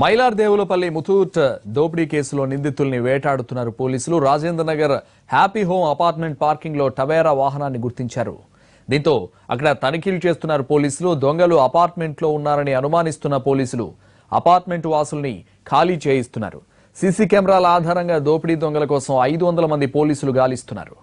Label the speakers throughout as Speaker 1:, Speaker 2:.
Speaker 1: మైలార్ దేవులపల్లి ముతూట్ దోపిడీ కేసులో నిందితుల్ని వేటాడుతున్నారు పోలీసులు. Rajendra Nagar happy home apartment parking లో టవేరా వాహనాన్ని గుర్తించారు. దీంతో అక్కడ తనిఖీలు చేస్తున్నారు పోలీసులు. దొంగలు అపార్ట్మెంట్ లో ఉన్నారని అనుమానిస్తున్న పోలీసులు అపార్ట్మెంట్ వాసుల్ని ఖాళీ చేయిస్తున్నారు. సీసీ కెమెరాల ఆధారంగా దోపిడీ దొంగల కోసం 500 మంది పోలీసులు గాలిస్తున్నారు.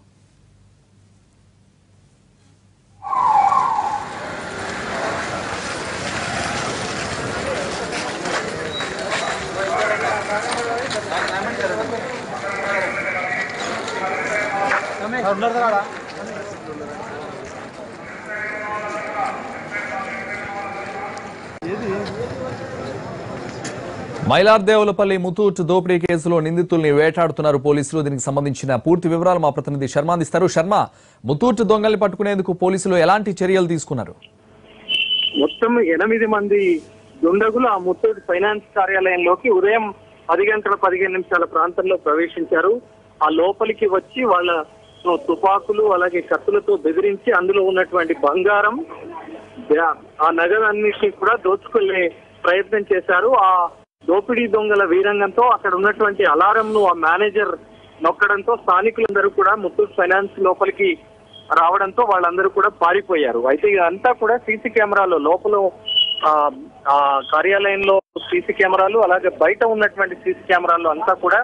Speaker 1: మైలార్ దేవులపల్లి ముతూట్ దోపిడీ కేసులో నిందితుల్ని వేటాడుతున్నారు పోలీసులు. దీనికి సంబంధించిన పూర్తి వివరాలు మా ప్రతినిధి శర్మ అందిస్తారు. శర్మ, ముతూట్ దొంగల్ని పట్టుకునేందుకు పోలీసులు ఎలాంటి చర్యలు తీసుకున్నారు?
Speaker 2: మొత్తం 8 మంది దుండగులు ఆ ముతూట్ ఫైనాన్స్ కార్యాలయంలోకి ఉదయం 10 గంటల 15 నిమిషాల ప్రాంతంలో ప్రవేశించారు. ఆ లోపలికి వచ్చి వాళ్ళ తుపాకులు అలాగే కత్తులతో బెదిరించి అందులో ఉన్నటువంటి బంగారం, ఆ నగదన్నిటిని కూడా దోచుకునే ప్రయత్నం చేశారు. ఆ దోపిడీ దొంగల వీరంగంతో అక్కడ ఉన్నటువంటి అలారం ను ఆ మేనేజర్ నొక్కడంతో స్థానికులందరూ కూడా ముతూట్ ఫైనాన్స్ లోపలికి రావడంతో వాళ్ళందరూ కూడా పారిపోయారు. అయితే ఇదంతా కూడా సీసీ కెమెరాలో లోపల ఆ కార్యాలయంలో సీసీ కెమెరాలు అలాగే బయట ఉన్నటువంటి సీసీ కెమెరాలు అంతా కూడా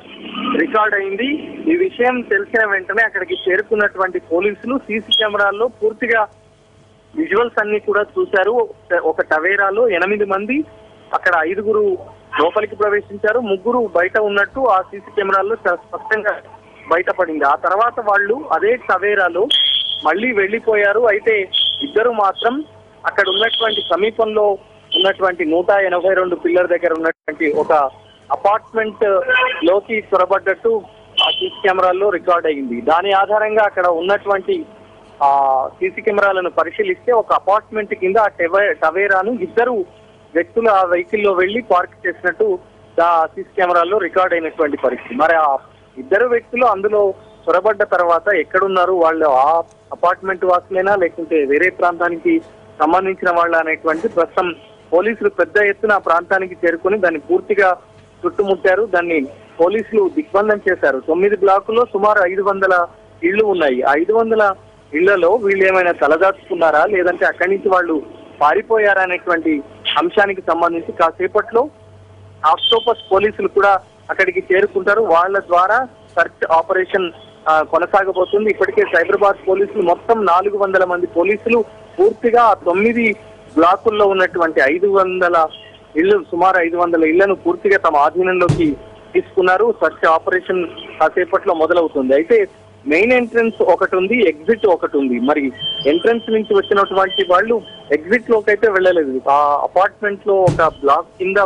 Speaker 2: రికార్డ్ అయింది. ఈ విషయం తెలిసిన వెంటనే అక్కడికి చేరుకున్నటువంటి పోలీసులు సీసీ కెమెరాల్లో పూర్తిగా విజువల్స్ అన్ని కూడా చూశారు. ఒక టవేరాలో 8 మంది, అక్కడ 5 లోపలికి ప్రవేశించారు, 3 బయట ఉన్నట్టు ఆ సీసీ కెమెరాల్లో చాలా స్పష్టంగా బయటపడింది. ఆ తర్వాత వాళ్ళు అదే టవేరాలో మళ్ళీ వెళ్లిపోయారు. అయితే 2 మాత్రం అక్కడ ఉన్నటువంటి సమీపంలో ఉన్నటువంటి 182 పిల్లర్ దగ్గర ఉన్నటువంటి ఒక అపార్ట్మెంట్ లోకి చొరబడ్డట్టు ఆ సీసీ కెమెరాల్లో రికార్డ్ అయింది. దాని ఆధారంగా అక్కడ ఉన్నటువంటి ఆ సీసీ కెమెరాలను పరిశీలిస్తే ఒక అపార్ట్మెంట్ కింద ఆ టవేరాను 2 వ్యక్తులు ఆ వెహికల్ లో వెళ్లి పార్క్ చేసినట్టు ఆ సీసీ కెమెరాల్లో రికార్డ్ అయినటువంటి పరిస్థితి. మరి ఆ 2 వ్యక్తులు అందులో చొరబడ్డ తర్వాత ఎక్కడున్నారు, వాళ్ళు ఆ అపార్ట్మెంట్ వాసులేనా లేకుంటే వేరే ప్రాంతానికి సంబంధించిన వాళ్ళ అనేటువంటి ప్రస్తుతం పోలీసులు పెద్ద ఎత్తున ఆ ప్రాంతానికి చేరుకుని దాన్ని పూర్తిగా చుట్టుముట్టారు. దాన్ని పోలీసులు దిగ్బంధం చేశారు. 9 బ్లాకుల్లో సుమారు 500 ఇళ్లు ఉన్నాయి. 500 ఇళ్లలో వీళ్ళు ఏమైనా తలదాచుకున్నారా లేదంటే అక్కడి నుంచి వాళ్ళు పారిపోయారా అనేటువంటి అంశానికి సంబంధించి కాసేపట్లో ఆక్టోపస్ పోలీసులు కూడా అక్కడికి చేరుకుంటారు. వాళ్ళ ద్వారా సర్చ్ ఆపరేషన్ కొనసాగబోతుంది. ఇప్పటికే సైబరాబాద్ పోలీసులు మొత్తం 400 మంది పోలీసులు పూర్తిగా 9 బ్లాకుల్లో ఉన్నటువంటి 500 ఇళ్లు, సుమారు 500 ఇళ్లను పూర్తిగా తమ ఆధీనంలోకి తీసుకున్నారు. సర్చ్ ఆపరేషన్ కాసేపట్లో మొదలవుతుంది. అయితే మెయిన్ ఎంట్రన్స్ ఒకటి ఉంది, ఎగ్జిట్ ఒకటి ఉంది. మరి ఎంట్రన్స్ నుంచి వచ్చినటువంటి వాళ్ళు ఎగ్జిట్ లోకి అయితే వెళ్ళలేదు. ఆ అపార్ట్మెంట్ లో ఒక బ్లాక్ కింద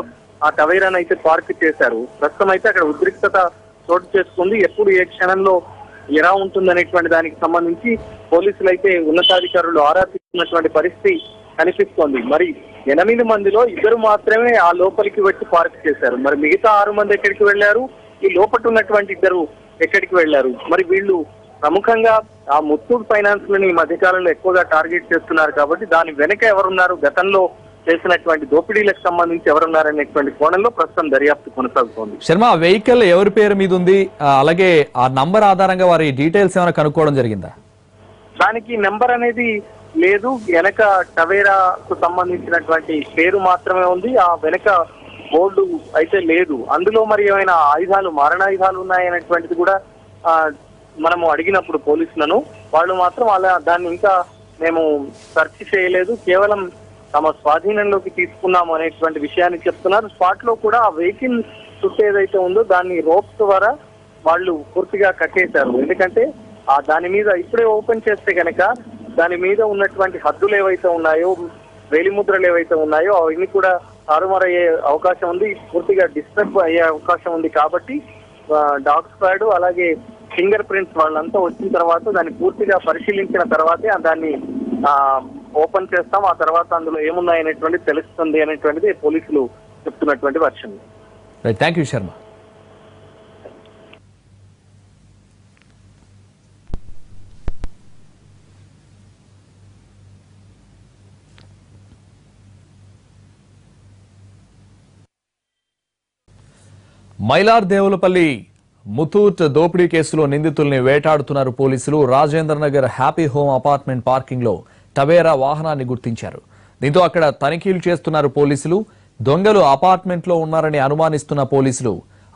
Speaker 2: ఆ టవేరాను అయితే పార్క్ చేశారు. ప్రస్తుతం అయితే అక్కడ ఉద్రిక్తత చోటు చేసుకుంది. ఎప్పుడు ఏ క్షణంలో ఎలా ఉంటుందనేటువంటి దానికి సంబంధించి పోలీసులు అయితే ఉన్నతాధికారులు ఆరా తీస్తున్నటువంటి పరిస్థితి కనిపిస్తోంది. మరి 8 మందిలో 2 మాత్రమే ఆ లోపలికి వచ్చి పార్క్ చేశారు. మరి మిగతా 6 మంది ఎక్కడికి వెళ్లారు, ఈ లోపల ఉన్నటువంటి 2 ఎక్కడికి వెళ్లారు? మరి వీళ్ళు ప్రముఖంగా ఆ ముత్తూట్ ఫైనాన్స్ లని ఈ మధ్యకాలంలో ఎక్కువగా టార్గెట్ చేస్తున్నారు కాబట్టి దాని వెనక ఎవరున్నారు, గతంలో చేసినటువంటి దోపిడీలకు సంబంధించి ఎవరున్నారనేటువంటి కోణంలో ప్రస్తుతం దర్యాప్తు కొనసాగుతోంది.
Speaker 1: శర్మ, వెహికల్ ఎవరి పేరు మీద ఉంది, అలాగే ఆ నంబర్ ఆధారంగా వారి డీటెయిల్స్ ఏమైనా కనుక్కోవడం జరిగిందా?
Speaker 2: దానికి నెంబర్ అనేది లేదు. వెనక టవేరాకు సంబంధించినటువంటి పేరు మాత్రమే ఉంది. ఆ వెనక బోర్డు అయితే లేదు. అందులో మరి ఏమైనా ఆయుధాలు, మారణాయుధాలు ఉన్నాయనేటువంటిది కూడా మనము అడిగినప్పుడు పోలీసులను, వాళ్ళు మాత్రం అలా దాన్ని ఇంకా మేము సెర్చ్ చేయలేదు, కేవలం తమ స్వాధీనంలోకి తీసుకున్నాము అనేటువంటి విషయాన్ని చెప్తున్నారు. స్పాట్ లో కూడా ఆ వెహికల్ చుట్టూ ఏదైతే ఉందో దాన్ని రోప్స్ ద్వారా వాళ్ళు పూర్తిగా కట్టేశారు. ఎందుకంటే దాని మీద ఇప్పుడే ఓపెన్ చేస్తే కనుక దాని మీద ఉన్నటువంటి హద్దులు ఏవైతే ఉన్నాయో, వేలిముద్రలు ఏవైతే ఉన్నాయో అవన్నీ కూడా తారుమారయ్యే అవకాశం ఉంది, పూర్తిగా డిస్టర్బ్ అయ్యే అవకాశం ఉంది. కాబట్టి డాగ్ స్క్వాడ్ అలాగే ఫింగర్ ప్రింట్స్ వాళ్ళంతా వచ్చిన తర్వాత దాన్ని పూర్తిగా పరిశీలించిన తర్వాతే దాన్ని ఓపెన్ చేస్తాం. ఆ తర్వాత అందులో ఏమున్నాయనేటువంటి తెలుస్తుంది అనేటువంటిది పోలీసులు చెప్తున్నటువంటి version.
Speaker 1: Thank you Sharma. Mylar Devulapalli Muthoot దోపిడీ కేసులో నిందితుల్ని వేటాడుతున్నారు పోలీసులు. Rajendra Nagar happy home apartment parking లో టవేరా వాహనాన్ని గుర్తించారు. దీంతో అక్కడ తనిఖీలు చేస్తున్నారు పోలీసులు. దొంగలు అపార్ట్మెంట్ లో ఉన్నారని అనుమానిస్తున్న పోలీసులు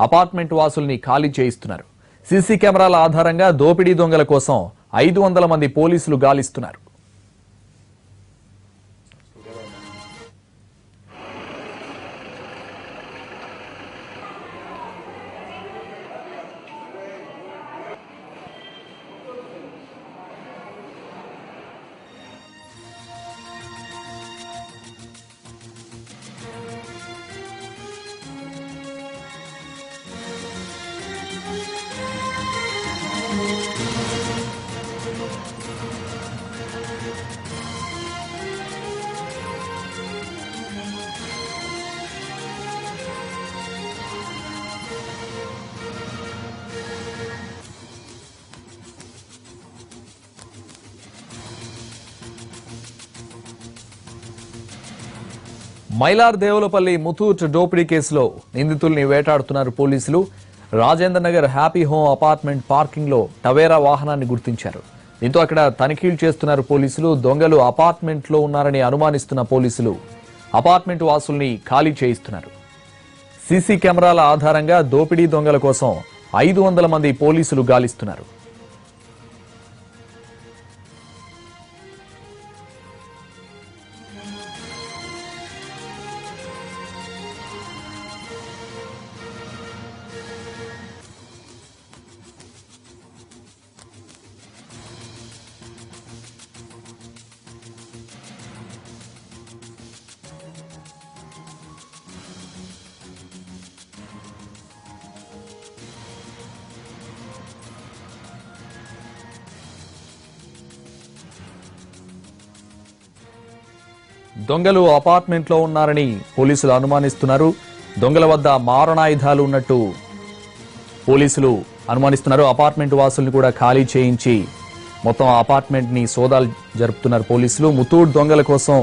Speaker 1: అపార్ట్మెంట్ వాసుల్ని ఖాళీ చేయిస్తున్నారు. సీసీ కెమెరాల ఆధారంగా దోపిడీ దొంగల కోసం 500 మంది పోలీసులు గాలిస్తున్నారు. మైలార్ దేవులపల్లి ముతూట్ దోపిడీ కేసులో నిందితుల్ని వేటాడుతున్నారు పోలీసులు. Rajendra Nagar happy home apartment parking లో టవేరా వాహనాన్ని గుర్తించారు. దీంతో అక్కడ తనిఖీలు చేస్తున్నారు పోలీసులు. దొంగలు అపార్ట్మెంట్ లో ఉన్నారని అనుమానిస్తున్న పోలీసులు అపార్ట్మెంట్ వాసుల్ని ఖాళీ చేయిస్తున్నారు. సీసీ కెమెరాల ఆధారంగా దోపిడీ దొంగల కోసం 500 మంది పోలీసులు గాలిస్తున్నారు. దొంగలు అపార్ట్మెంట్ లో ఉన్నారని పోలీసులు అనుమానిస్తున్నారు. దొంగల వద్ద మారణాయుధాలు ఉన్నట్టు పోలీసులు అనుమానిస్తున్నారు. అపార్ట్మెంట్ వాసుల్ని కూడా ఖాళీ చేయించి మొత్తం అపార్ట్మెంట్ ని సోదాలు జరుపుతున్నారు పోలీసులు. ముతూట్ దొంగల కోసం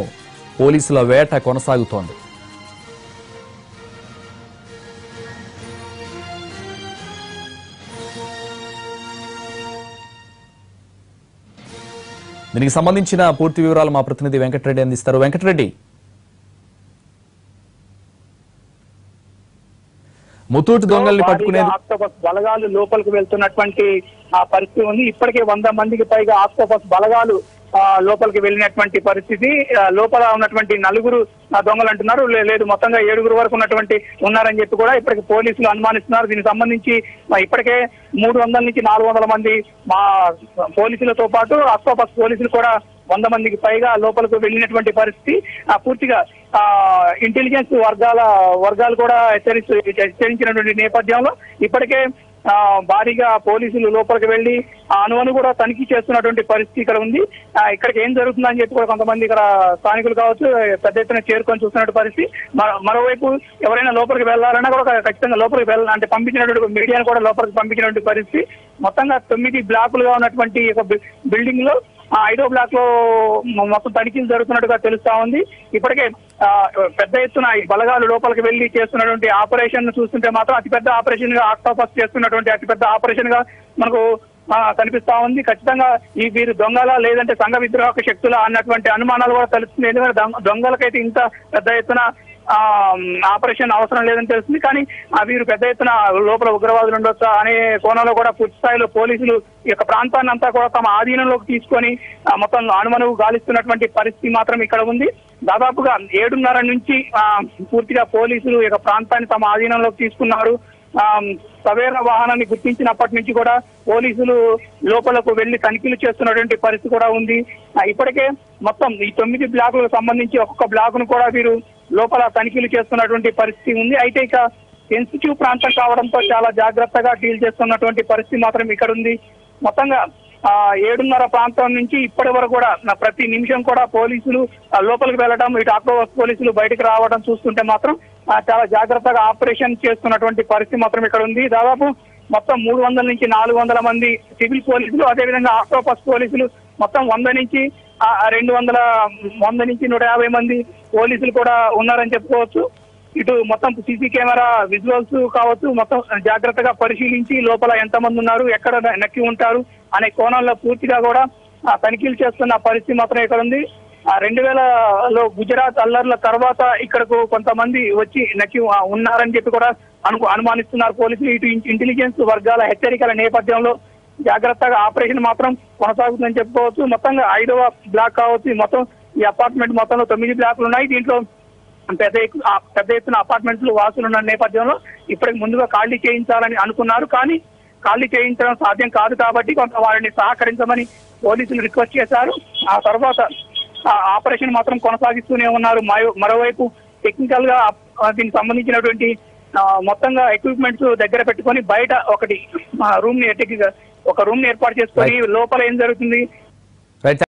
Speaker 1: పోలీసుల వేట కొనసాగుతోంది. దీనికి సంబంధించిన పూర్తి వివరాలు మా ప్రతినిధి వెంకటరెడ్డి అందిస్తారు. వెంకటరెడ్డి, ముతూట్ దొంగల్ని పట్టుకునేది
Speaker 3: ఆక్టోపస్ బలగాలు లోపలికి వెళ్తున్నటువంటి పరిస్థితి ఉంది. ఇప్పటికే 100 మందికి పైగా ఆక్టోపస్ బలగాలు లోపలికి వెళ్ళినటువంటి పరిస్థితి. లోపల ఉన్నటువంటి 4 దొంగలు అంటున్నారు, లేదు మొత్తంగా 7 వరకు ఉన్నారని చెప్పి కూడా ఇప్పటికి పోలీసులు అనుమానిస్తున్నారు. దీనికి సంబంధించి ఇప్పటికే 300 నుంచి 400 మంది మా పోలీసులతో పాటు ఆక్టోపస్ పోలీసులు కూడా 100 మందికి పైగా లోపలికి వెళ్ళినటువంటి పరిస్థితి. పూర్తిగా ఇంటెలిజెన్స్ వర్గాలు కూడా హెచ్చరించినటువంటి నేపథ్యంలో ఇప్పటికే భారీగా పోలీసులు లోపలికి వెళ్లి అనువును కూడా తనిఖీ చేస్తున్నటువంటి పరిస్థితి ఇక్కడ ఉంది. ఇక్కడికి ఏం జరుగుతుందని చెప్పి కూడా కొంతమంది ఇక్కడ స్థానికులు కావచ్చు పెద్ద ఎత్తున చేరుకొని చూస్తున్న పరిస్థితి. మరోవైపు ఎవరైనా లోపలికి వెళ్లాలన్నా కూడా ఖచ్చితంగా లోపలికి వెళ్ళాలి అంటే పంపించినటువంటి మీడియాను కూడా లోపలికి పంపించినటువంటి పరిస్థితి. మొత్తంగా 9 బ్లాకులుగా ఉన్నటువంటి ఒక బిల్డింగ్ లో 5వ బ్లాక్ లో మొత్తం తనిఖీలు జరుగుతున్నట్టుగా తెలుస్తా ఉంది. ఇప్పటికే పెద్ద ఎత్తున ఈ బలగాలు లోపలికి వెళ్లి చేస్తున్నటువంటి ఆపరేషన్ చూస్తుంటే మాత్రం అతిపెద్ద ఆపరేషన్ గా ఆక్టోపస్ చేస్తున్నటువంటి అతిపెద్ద ఆపరేషన్ గా మనకు కనిపిస్తా ఉంది. ఖచ్చితంగా ఈ వీరు దొంగల లేదంటే సంఘ విద్రోహక శక్తుల అన్నటువంటి అనుమానాలు కూడా తెలుస్తుంది. ఎందుకంటే దొంగలకైతే ఇంత పెద్ద ఎత్తున ఆపరేషన్ అవసరం లేదని తెలుస్తుంది. కానీ వీరు పెద్ద ఎత్తున లోపల ఉగ్రవాదులు ఉండొచ్చా అనే కోణంలో కూడా పూర్తి స్థాయిలో పోలీసులు ఈ యొక్క ప్రాంతాన్ని అంతా కూడా తమ ఆధీనంలోకి తీసుకొని మొత్తం అనుమనువు గాలిస్తున్నటువంటి పరిస్థితి మాత్రం ఇక్కడ ఉంది. దాదాపుగా 7:30 నుంచి పూర్తిగా పోలీసులు ఈ యొక్క ప్రాంతాన్ని తమ ఆధీనంలోకి తీసుకున్నారు. టవేరా వాహనాన్ని గుర్తించినప్పటి నుంచి కూడా పోలీసులు లోపలకు వెళ్లి తనిఖీలు చేస్తున్నటువంటి పరిస్థితి కూడా ఉంది. ఇప్పటికే మొత్తం ఈ 9 బ్లాకులకు సంబంధించి ఒక్కొక్క బ్లాక్ ను కూడా వీరు లోపల తనిఖీలు చేస్తున్నటువంటి పరిస్థితి ఉంది. అయితే ఇక సెన్సిటివ్ ప్రాంతం కావడంతో చాలా జాగ్రత్తగా డీల్ చేస్తున్నటువంటి పరిస్థితి మాత్రం ఇక్కడ ఉంది. మొత్తంగా 7:30 ప్రాంతం నుంచి ఇప్పటి వరకు కూడా ప్రతి నిమిషం కూడా పోలీసులు లోపలికి వెళ్ళడం, ఇటు ఆక్టోపస్ పోలీసులు బయటకు రావడం చూస్తుంటే మాత్రం చాలా జాగ్రత్తగా ఆపరేషన్ చేస్తున్నటువంటి పరిస్థితి మాత్రం ఇక్కడ ఉంది. దాదాపు మొత్తం 300 నుంచి 400 మంది సివిల్ పోలీసులు, అదేవిధంగా ఆక్టోపస్ పోలీసులు మొత్తం 100 నుంచి 150 మంది పోలీసులు కూడా ఉన్నారని చెప్పుకోవచ్చు. ఇటు మొత్తం సీసీ కెమెరా విజువల్స్ కావచ్చు మొత్తం జాగ్రత్తగా పరిశీలించి లోపల ఎంతమంది ఉన్నారు, ఎక్కడ నక్కి ఉంటారు అనే కోణంలో పూర్తిగా కూడా తనిఖీలు చేస్తున్న పరిస్థితి మాత్రం ఇక్కడ ఉంది. 2000లో గుజరాత్ అల్లర్ల తర్వాత ఇక్కడకు కొంతమంది వచ్చి నక్కి ఉన్నారని చెప్పి కూడా అనుమానిస్తున్నారు పోలీసులు. ఇటు ఇంటెలిజెన్స్ వర్గాల హెచ్చరికల నేపథ్యంలో జాగ్రత్తగా ఆపరేషన్ మాత్రం కొనసాగుతుందని చెప్పుకోవచ్చు. మొత్తంగా 5వ బ్లాక్ కావచ్చు, మొత్తం ఈ అపార్ట్మెంట్ మొత్తంలో 9 బ్లాక్లు ఉన్నాయి. దీంట్లో పెద్ద ఎత్తున అపార్ట్మెంట్లు వాసులు ఉన్న నేపథ్యంలో ఇప్పటికి ముందుగా ఖాళీ చేయించాలని అనుకున్నారు. కానీ ఖాళీ చేయించడం సాధ్యం కాదు కాబట్టి కొంత వారిని సహకరించమని పోలీసులు రిక్వెస్ట్ చేశారు. ఆ తర్వాత ఆపరేషన్ మాత్రం కొనసాగిస్తూనే ఉన్నారు. మరోవైపు టెక్నికల్ గా దీనికి సంబంధించినటువంటి మొత్తంగా ఎక్విప్మెంట్స్ దగ్గర పెట్టుకొని బయట ఒక రూమ్ ని ఏర్పాటు చేసుకొని లోపల ఏం జరుగుతుంది